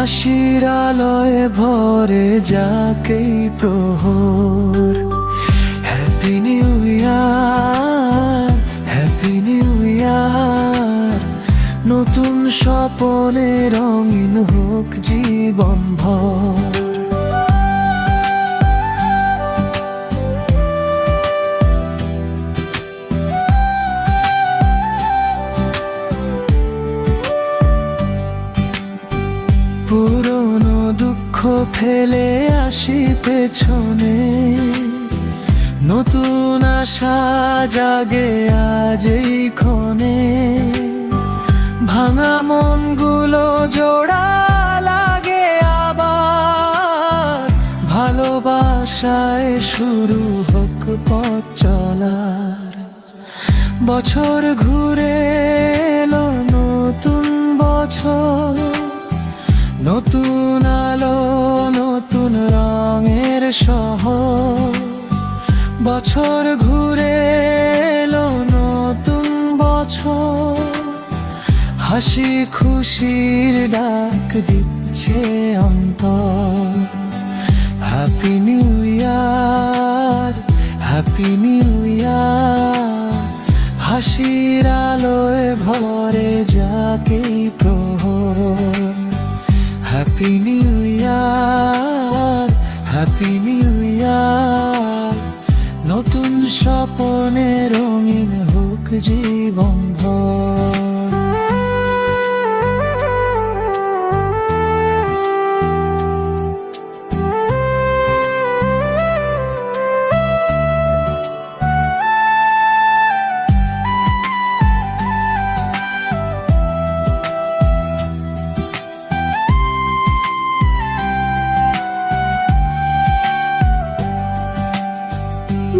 হাসির আলোয় ভরে যাকেই প্রহর। Happy new year, happy new ইয়ার। নতুন স্বপনে রঙিন হোক জীবন ভর। পুরনো দুঃখ ফেলে আসি পেছনে, নতুন আশা জাগে আজ এই ক্ষণে। ভাঙা মনগুলো জোড়া লাগে আবার, ভালোবাসায় শুরু হোক পথ চলার। বছর ঘুরে এলো নতুন বছর, নতুন আলো নতুন রঙের শহর। বছর ঘুরে এলো নতুন বছর, হাসি খুশির ডাক দিচ্ছে অন্তর। Happy new year, happy new ইয়ার। হাসির আলোয় ভরে যাকেই প্রহর। Happy new year, happy new ইয়ার। নতুন স্বপনে রঙিন হোক জীবন ভর।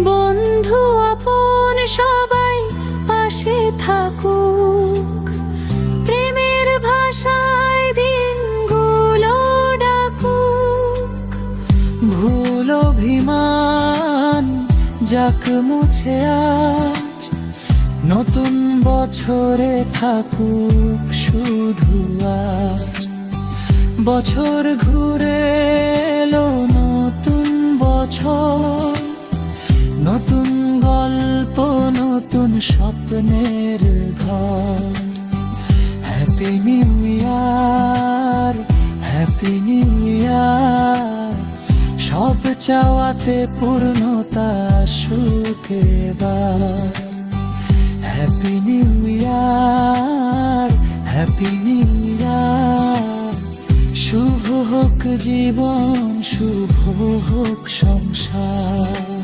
বন্ধু আপন সবাই পাশে থাকুক, প্রেমের ভাষায় দিনগুলো ডাকুক। ভুল অভিমান যাক মুছে আজ, নতুন বছরে থাকুক শুধু আজ। বছর ঘুরে এলো নতুন বছর, নতুন গল্প নতুন স্বপ্নের ঘর। Happy new year, happy new year. সব চাওয়াতে পূর্ণতা সুখে এবার। Happy new year, happy new year. শুভ হোক জীবন, শুভ হোক সংসার।